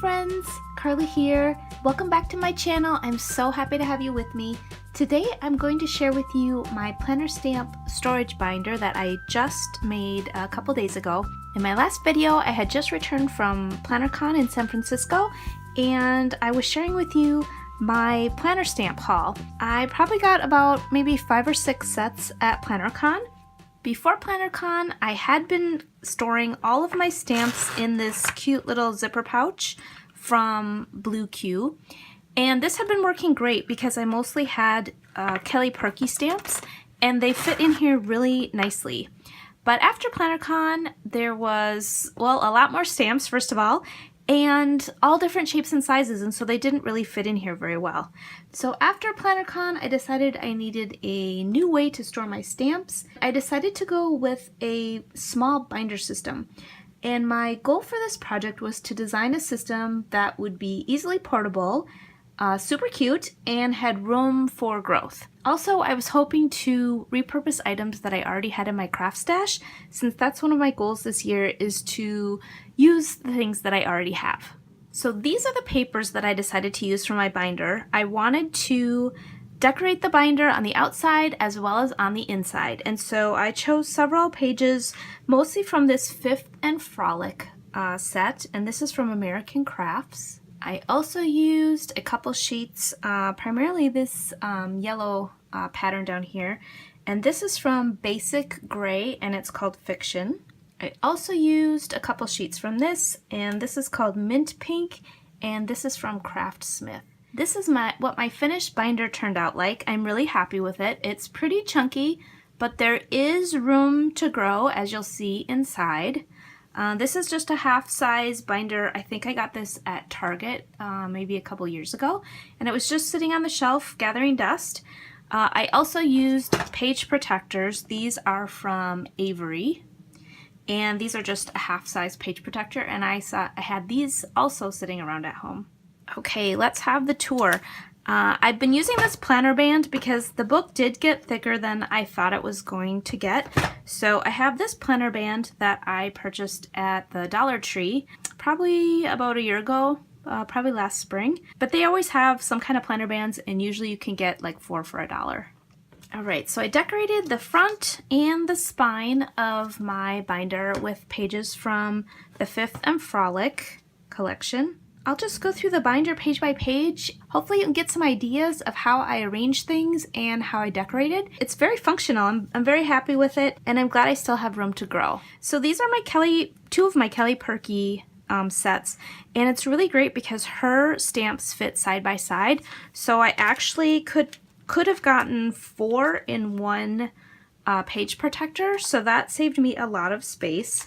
friends, Karla here. Welcome back to my channel. I'm so happy to have you with me. Today I'm going to share with you my planner stamp storage binder that I just made a couple days ago. In my last video, I had just returned from PlannerCon in San Francisco and I was sharing with you my planner stamp haul. I probably got about maybe 5 or 6 sets at PlannerCon. Before PlannerCon, I had been storing all of my stamps in this cute little zipper pouch from Blue Q. And this had been working great because I mostly had Kelly Purkey stamps and they fit in here really nicely. But after PlannerCon, there was, well, a lot more stamps, first of all, and all different shapes and sizes, and so they didn't really fit in here very well. So after PlannerCon, I decided I needed a new way to store my stamps. I decided to go with a small binder system. And my goal for this project was to design a system that would be easily portable, super cute, and had room for growth. Also, I was hoping to repurpose items that I already had in my craft stash, since that's one of my goals this year, is to use the things that I already have. So these are the papers that I decided to use for my binder. I wanted to decorate the binder on the outside as well as on the inside, and so I chose several pages, mostly from this Fifth and Frolic set, and this is from American Crafts. I also used a couple sheets, primarily this yellow pattern down here, and this is from Basic Gray and it's called Fiction. I also used a couple sheets from this, and this is called Mint Pink, and this is from Craftsmith. This is what my finished binder turned out like. I'm really happy with it. It's pretty chunky, but there is room to grow, as you'll see inside. This is just a half-size binder. I think I got this at Target maybe a couple years ago, and it was just sitting on the shelf gathering dust. I also used page protectors. These are from Avery, and these are just a half-size page protector, and I had these also sitting around at home. Okay, let's have the tour. I've been using this planner band because the book did get thicker than I thought it was going to get. So I have this planner band that I purchased at the Dollar Tree probably about a year ago, probably last spring. But they always have some kind of planner bands, and usually you can get like 4 for $1. Alright, so I decorated the front and the spine of my binder with pages from the Fifth and Frolic collection. I'll just go through the binder page by page. Hopefully you can get some ideas of how I arrange things and how I decorate it. It's very functional. I'm very happy with it, and I'm glad I still have room to grow. So these are two of my Kelly Purkey sets, and it's really great because her stamps fit side by side. So I actually could have gotten 4 in one page protector, so that saved me a lot of space.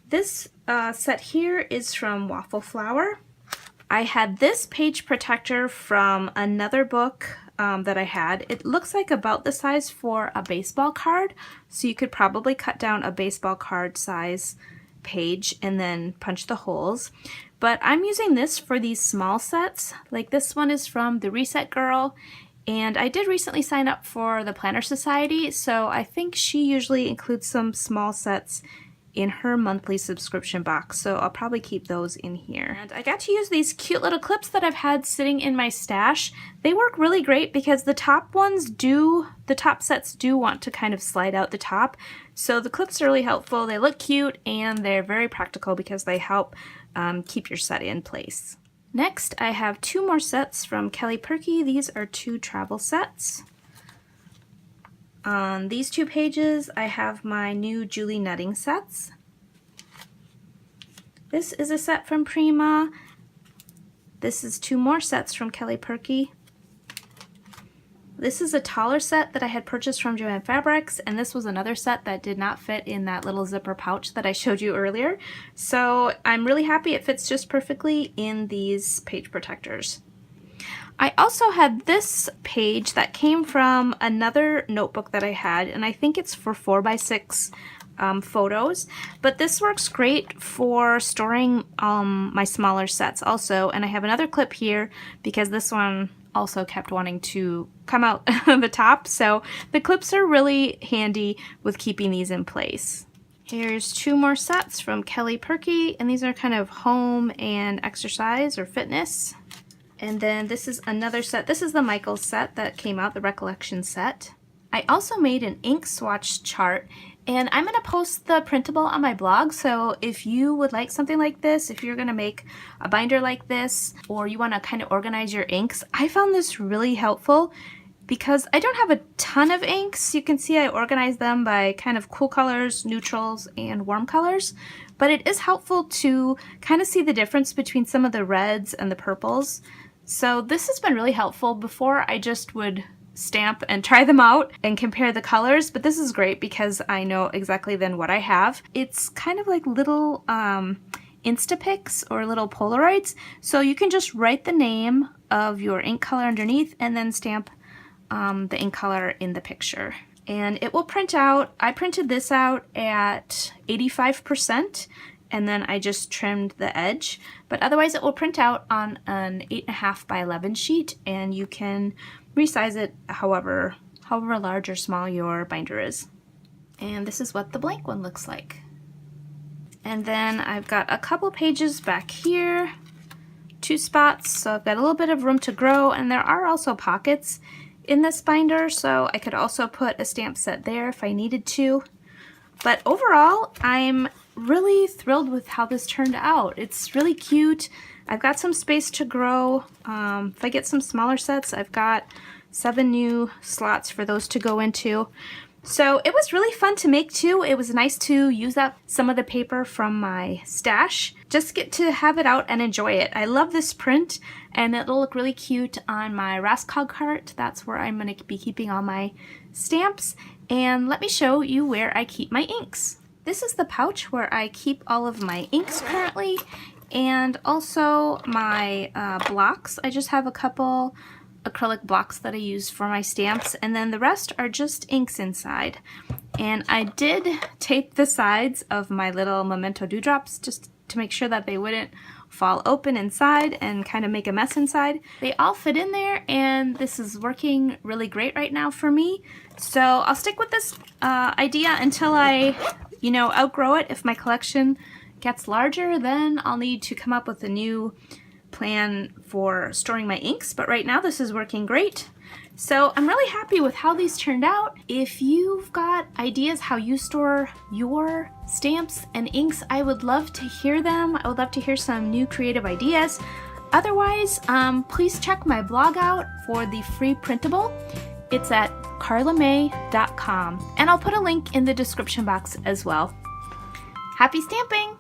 This set here is from Waffle Flower. I had this page protector from another book that I had. It looks like about the size for a baseball card, so you could probably cut down a baseball card size page and then punch the holes. But I'm using this for these small sets. Like this one is from the Reset Girl, and I did recently sign up for the Planner Society, so I think she usually includes some small sets in her monthly subscription box, so I'll probably keep those in here. And I got to use these cute little clips that I've had sitting in my stash. They work really great because the top sets do want to kind of slide out the top, so the clips are really helpful. They look cute and they're very practical because they help keep your set in place. Next, I have 2 more sets from Kelly Purkey. These are 2 travel sets. On these 2 pages, I have my new Julie Nutting sets. This is a set from Prima. This is 2 more sets from Kelly Purkey. This is a taller set that I had purchased from Joann Fabrics, and this was another set that did not fit in that little zipper pouch that I showed you earlier. So I'm really happy it fits just perfectly in these page protectors. I also had this page that came from another notebook that I had, and I think it's for 4x6 photos, but this works great for storing my smaller sets also. And I have another clip here because this one also kept wanting to come out the top, so the clips are really handy with keeping these in place. Here's 2 more sets from Purkey, and these are kind of home and exercise or fitness. And then this is another set. This is the Michaels set that came out, the Recollection set. I also made an ink swatch chart, and I'm going to post the printable on my blog, so if you would like something like this, if you're going to make a binder like this, or you want to kind of organize your inks, I found this really helpful because I don't have a ton of inks. You can see I organized them by kind of cool colors, neutrals, and warm colors, but it is helpful to kind of see the difference between some of the reds and the purples. So this has been really helpful. Before I just would stamp and try them out and compare the colors, but this is great because I know exactly then what I have. It's kind of like little Instapics or little Polaroids, so you can just write the name of your ink color underneath and then stamp the ink color in the picture. And it will print out. I printed this out at 85%, and then I just trimmed the edge, but otherwise it will print out on an 8.5 by 11 sheet, and you can resize it however large or small your binder is. And this is what the blank one looks like. And then I've got a couple pages back here, 2 spots, so I've got a little bit of room to grow, and there are also pockets in this binder, so I could also put a stamp set there if I needed to. But overall, I'm really thrilled with how this turned out. It's really cute. I've got some space to grow. If I get some smaller sets, I've got 7 new slots for those to go into. So it was really fun to make too. It was nice to use up some of the paper from my stash. Just get to have it out and enjoy it. I love this print, and it'll look really cute on my Raskog cart. That's where I'm going to be keeping all my stamps. And let me show you where I keep my inks. This is the pouch where I keep all of my inks currently, and also my blocks. I just have a couple acrylic blocks that I use for my stamps, and then the rest are just inks inside. And I did tape the sides of my little memento dewdrops just to make sure that they wouldn't fall open inside and kind of make a mess inside. They all fit in there, and this is working really great right now for me. So I'll stick with this idea until I, outgrow it. If my collection gets larger, then I'll need to come up with a new plan for storing my inks, but right now this is working great. So I'm really happy with how these turned out. If you've got ideas how you store your stamps and inks, I would love to hear them. I would love to hear some new creative ideas. Otherwise, please check my blog out for the free printable. It's at karlamay.com, and I'll put a link in the description box as well. Happy stamping!